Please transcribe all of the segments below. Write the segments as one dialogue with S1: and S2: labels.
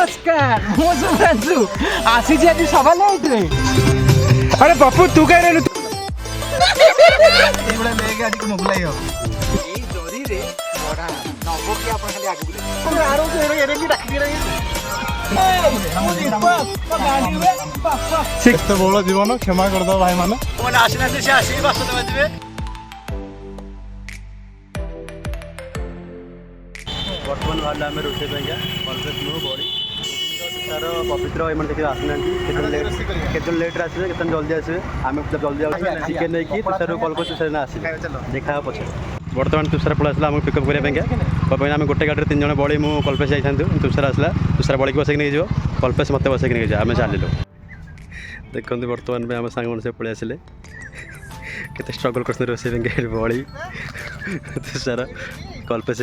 S1: नमस्कार मो शुभ्रांशु आसी जी सभा लेट रे
S2: अरे पप्पू तू कह रहे
S1: मोगलाई हो जरी रे बड़ा नबो कि आपण खाली आगु ले आरो एरे की डाक दे
S2: तो बोलो जीवन क्षमा कर दो भाई माने
S1: मन आसीना से आसी बस दबे
S3: बर्तमान बाहर आम रोषे कल्पेश नु बड़ी तार पवित्र एम देखिए आसना केत लेट आसवे के जल्दी आसवे आम जल्दी चिकेन नहीं तुषार कल कर तुषार आसे देखा पचे बर्तमान तुषार पड़ा आसला आम पिकअप करने आम गोटे गाड़ी 3 जन बड़ी मुझे कल्पेश जाइए तुषार आसला तुषार बड़ी बसैक नहीं कल्पेश मत बसैक नहीं आम चलू देखते बर्तमान में आम सांग से पलि आसिले केते स्ट्रगल कर रोषे बड़ी तुषार कल्पेश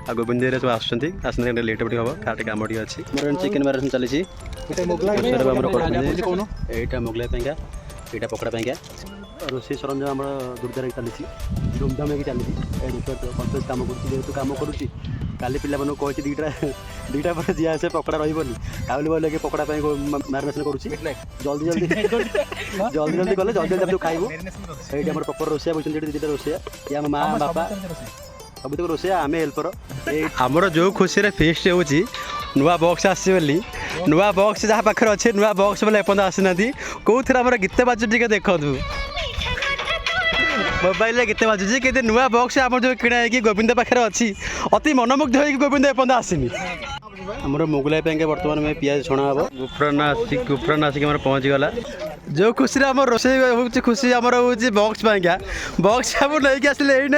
S3: आ गोविंद सब आसुँच लेट भी हम काटे कम टे अच्छी मोर चिकेन मार चली यहाँ मोगलाई यहाँ पकड़ा रोषे सरंजाम जोरदार चली धूमधाम हो चली कल्पेश कम कर कम करुच्ची काली पिला कही दुईटा पर जी आसे पकड़ा रही काउली बोले कि पकड़ा मारिनेसन करुच्ची जल्दी जल्दी जल्दी जल्दी कले जल्दी जल्दी खाइबू ये प्रपर रोषिया बोलते दुईटा रोषिया ये माँ बापा सब तक रोषे आम हेल्पर आमर जो खुशी फेस्ट हो नुआ बक्स आसी नुआ बक्स जहाँ पाखे अच्छे नुआ बक्स बोले एपन आसीना कौ थी आम गीत बाजू टे देखु मोबाइल गीत बाजुची कि नुआ बक्स आम जो किଣା कि गोविंद पाखे अच्छी अति मनमुग्ध हो गोविंद एपन आसनी आमर मोगलाई पे बर्तमान में पियाज छणा हम गुफरान आसिक पहुँची गला जो खुशी आम रोषे हो खुशी आमर हूँ बक्स पाइका बक्स आम नहीं आसिले ये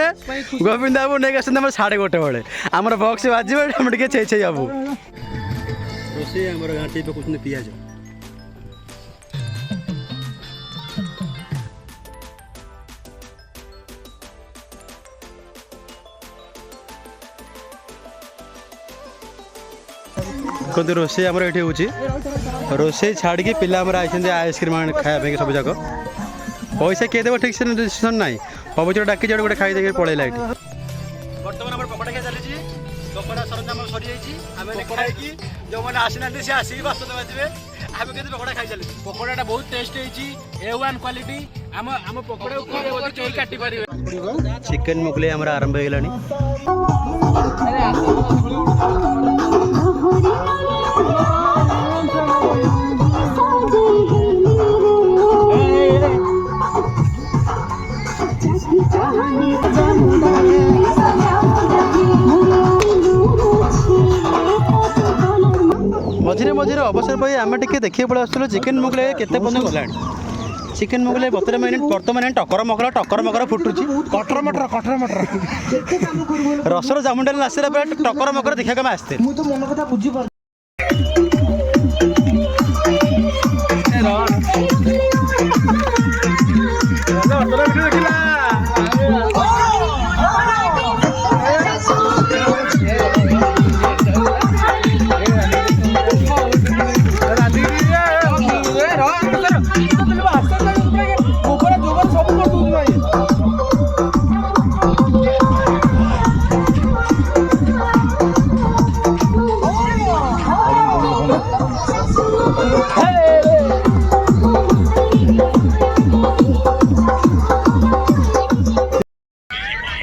S3: गोविंद बाबू नहीं आस 1:30 बेले आमर बक्स बाजो आम टे छे आबू रोषे आम घाटी पकाउछन पियाज देखते रोषे आमर ये हूँ रोषे छाड़ी पिला आई आइसक्रीम खाया सब जाक पैसा किए देव ठीक से डिसीजन ना पवित्र डाकी जोड़े गोटे खाई देखे पड़ेगा ये बर्तमान पकड़ा खिया चली पकड़ा सरंजाम सरी जाइए जो मैंने आसीना सी आसिक बस बाजे आम के पकड़ा खाई चली
S1: पकोड़ा बहुत टेस्ट A1 क्वालिटी आम आम पकोड़ा को चोरी काटी पारे
S3: चिकेन मोगलाई आमर आरंभ हो गलानी मझे मझे अवसर पाई आम टे देखिए पड़े आसलु चिकेन मोगलाई केते पर्यटन गलानी चिकेन मोगलाई 72 मिनिट बर्तमान टकर मकर फुटुची
S2: कटर मटर
S3: रसर जामुंडा आसला टकर मकर देखा आसते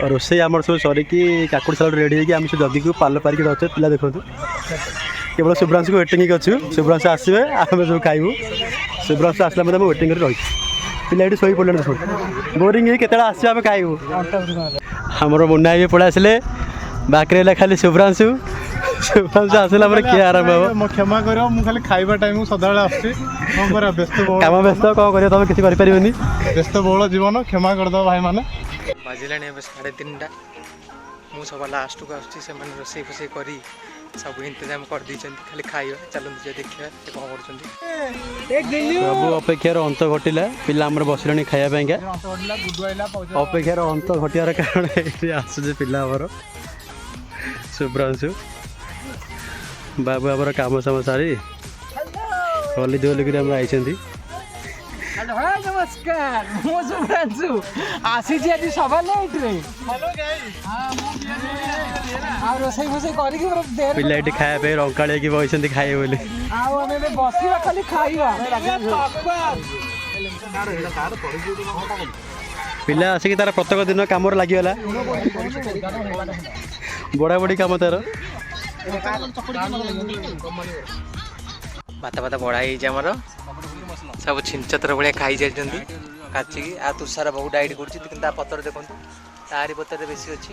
S3: रोषे आम सब सरिकी काकुड़ साल रेडी होगी आम सब जगह को पाल पारिक अच्छे पिला देखो केवल शुभ्रांशु को वेटिंग अच्छु शुभ्रांशु आसवे आम सब खाइबू शुभ्रांशु आसला मतलब वेटिंग कर रही पिला ये शो पड़े देखो बोरिंग के आसो खाइबू आमर मुन्ना भी पड़े आसिले बाकी रहा खाली शुभ्रांशु आसला किए आरंभ हम
S2: क्षमा कर खाली खाइबा टाइम सदा व्यस्त
S3: कम व्यस्त कौन कर तुम किसी करें
S2: व्यस्त बहुल जीवन क्षमा कर दो भाई माने
S1: बाजिला 3:30 मु सब लास्ट को आसुची से माने रोसे फसे करी सब इंतजाम कर दी खाली खाइबा चलते देखिए कौन कर
S3: सब अपेक्षार अंत घटिला पिला बसले खायापा अपेक्षार अंत घटार कारण ये आसुचे पिला शुभ्रांशु बाबू आमर कम साम सारी हली दोलिक आई
S1: हेलो हाय नमस्कार मो शुभ्रांशु आसी जी सभा लेट रे हेलो गाइस हां ଆଉ ରୋଷେଇ ଫୋଷେଇ କରିକି ପୁରା ଦେହ
S3: ପିଲା ଏଠି ଖାଇବା ପାଇଁ ରଙ୍କାଳିଆ କି ବସିଛନ୍ତି ଖାଇବେ ବୋଲି।
S1: ଆଉ ଆମେ ଏବେ ବସିବା ଖାଲି ଖାଇବା।
S3: ପିଲା ଆସିକି ତାର ପ୍ରତ୍ୟେକ ଦିନ କାମରେ ଲାଗିଗଲା। ବଢ଼ା ବଢ଼ି କାମ ତାର।
S1: ଭାତ ଭାତ ବଢ଼ା ହେଇଯାଇଛି ଆମର। ସବୁ ଛିଞ୍ଚତ୍ର ଭଳିଆ ଖାଇ ଯାଇଛନ୍ତି କାଚିକି। ଆଉ ତୁଷାର ବହୁତ ଡାଇଟ୍ କରୁଛି କିନ୍ତୁ ତା ପତ୍ର ଦେଖନ୍ତୁ, ତାରି ପତ୍ରରେ ବେଶୀ ଅଛି।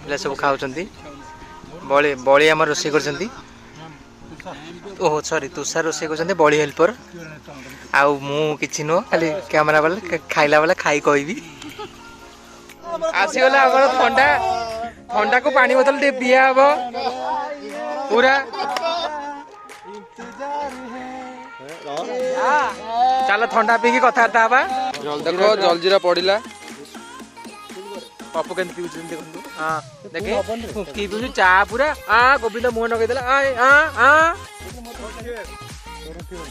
S1: ପିଲା ସବୁ ଖାଉଛନ୍ତି। ବଳି ବଳି ଆମର ରୋଷେଇ କରିଛନ୍ତି। ଓହୋ ସରି, ତୁଷାର ରୋଷେଇ କରୁଛନ୍ତି, ବଳି ହେଲ୍ପର। ଆଉ ମୁଁ କିଛି ନୁହଁ, ଖାଲି କ୍ୟାମେରା ବାଲା ଖାଇଲା ବେଳେ ଖାଇ କହିବି। ଆସିଗଲା ଆମର ଥଣ୍ଡା। ଥଣ୍ଡାକୁ ପାଣି ବୋତଲ ଟିକେ ପିଆ ହବ ପୁରା। ଚାଲ ଥଣ୍ଡା ପିଇକି କଥାବାର୍ତ୍ତା ହବା। ଦେଖ ଜଲଜିରା ପଡିଲା। ପପୁ କେମିତି ପିଉଛନ୍ତି ଦେଖନ୍ତୁ। ହଁ ଦେଖେ କି ପିଉଛୁ ଚା ପୁରା। ଗୋବିନ୍ଦ ମୁହଁ ନଗେଇଦେଲା।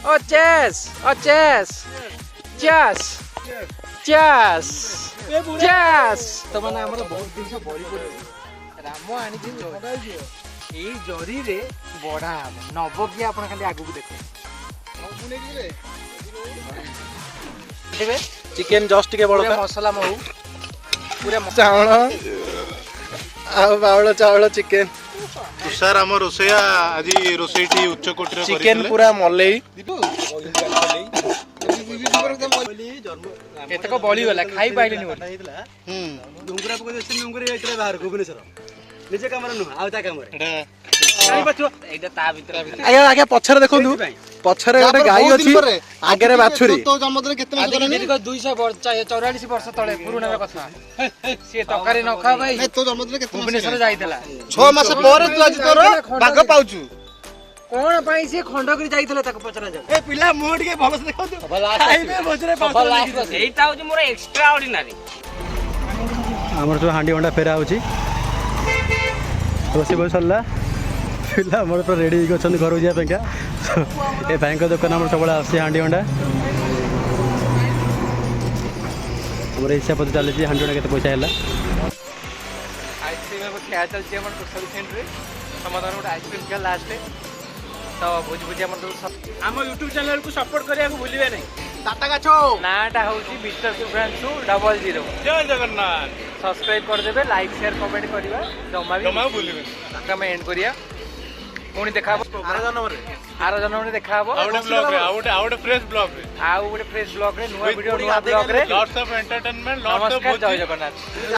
S1: ଓ ଚେସ୍ ଓ ଚେସ୍ ଚେସ୍ ଚେସ୍ ଚେସ୍। ତ ମାନେ ଆମର ବହୁତ ଜିନିଷ ବଳି ପଡିଛି। ରାମ ଆଣିଛି ଏଇ ଜରିରେ ବଢା ହବ। ନବ କି ଆପଣ ଖାଲି ଆଗକୁ ଦେଖ।
S3: ଚିକେନ ଜଷ୍ଟ ଟିକେ ବଡ଼
S1: ମସଲା ମହୁ ପୁରା
S3: ଚାଉଳ ଆଉ ବାଉଳ ଚାଉଳ ଚିକେନ।
S2: ତୁଷାର ଆମ ରୋଷେଇଆ ଆଜି ରୋଷେଇଟି ଉଚ୍ଚ କୋଟିର
S3: ଚିକେନ ପୁରା ମଲେଇ।
S1: କେତେକ ବଳିଗଲା ଖାଇ ପାଇଲିନି ବୋଲି।
S3: ଡୁଙ୍ଗୁରା ପକେଇ ଦେଇ ଡୁଙ୍ଗୁରି ଯାଇଥିଲେ ବାହାର ଭୁବନେଶ୍ୱର। ନିଜ କାମରେ ନୁହଁ, ଆଉ ତା କାମରେ।
S1: ଏଇଟା ତା ଭିତରେ
S3: ଆଜ୍ଞା ପଛରେ ଦେଖନ୍ତୁ, ପଛରେ ଗୋଟେ ଗାଈ ଅଛି, ଆଗରେ ବାଛୁରୀ।
S1: ଦୀର୍ଘ 244 ବର୍ଷ ତଳେ ପୁରୁଣା କଥା। ସିଏ ତରକାରୀ ନ ଖାଅ ଭାଇ ଭୁବନେଶ୍ୱର ଯାଇଥିଲା।
S3: 6 ମାସ ପରେ ତୁ ଆଜି ତୋର ଭାଗ ପାଉଛୁ।
S1: କଣ ପାଇଁ ସିଏ ଖଣ୍ଡଗିରି ଯାଇଥିଲା ତାକୁ ପଚରା ଯାଉ।
S3: ଏ ପିଲା ମୁହଁ ଟିକେ ଭଲସେ ଦେଖନ୍ତୁ।
S1: ଏଇଟା ହଉଛି ମୋର ଏକ୍ସଟ୍ରା ଅର୍ଡିନାରୀ।
S3: ଆମର ସବୁ ହାଣ୍ଡି ଭଣ୍ଡା ଫେରା ହେଉଛି। ରୋଷେଇ ବସି ସରିଲା। ପିଲା ଆମର ପୁରା ରେଡ଼ି ହେଇକି ଅଛନ୍ତି ଘରକୁ ଯିବା ପାଇଁକା। ଏ ଭାଇଙ୍କ ଦୋକାନ ଆମର ସବୁବେଳେ ଆସୁଛି ହାଣ୍ଡି ଭଣ୍ଡା। ଆମର ହିସାବ ପତ୍ର ଚାଲିଛି ହାଣ୍ଡି ଭଣ୍ଡା କେତେ ପଇସା ହେଲା।
S1: ଆଇସ୍କ୍ରିମ୍ ଏବେ ଖିଆ ଚାଲିଛି ଆମର ସୋସାଇଟି ସେଣ୍ଟରରେ। ସମସ୍ତଙ୍କର ଗୋଟେ ଆଇସ୍କ୍ରିମ୍ ଖିଆ ଲାଷ୍ଟରେ। ତ ଭୋଜି ଭୋଜି ଆମର
S3: ଆମ ୟୁଟ୍ୟୁବ ଚ୍ୟାନେଲକୁ ସପୋର୍ଟ କରିବାକୁ ଭୁଲିବେ ନାହିଁ। ଟାଟା ଗାଛ
S1: ନାଁଟା ହେଉଛି ମିଷ୍ଟର ଶୁଭ୍ରାଂଶୁ 00।
S2: ଜୟ ଜଗନ୍ନାଥ।
S1: ସବସ୍କ୍ରାଇବ୍ କରିଦେବେ, ଲାଇକ୍ ସେୟାର କମେଣ୍ଟ କରିବା ଜମା
S2: ଭୁଲିବେନି।
S1: ଆମେ ଏଣ୍ଡ କରିବା। ପୁଣି ଦେଖା ହବ ଆର ଜନ୍ମରେ ଦେଖା ହବ।
S2: ଆଉ ଗୋଟେ ଫ୍ରେଶ ବ୍ଲଗରେ
S1: ଆଉ ଗୋଟେ ଫ୍ରେଶ ବ୍ଲଗରେ ନୂଆ ଭିଡିଓ ନୂଆ ବ୍ଲଗରେ।
S2: Lots of entertainment.
S1: ନମସ୍କାର, ଜୟ ଜଗନ୍ନାଥ।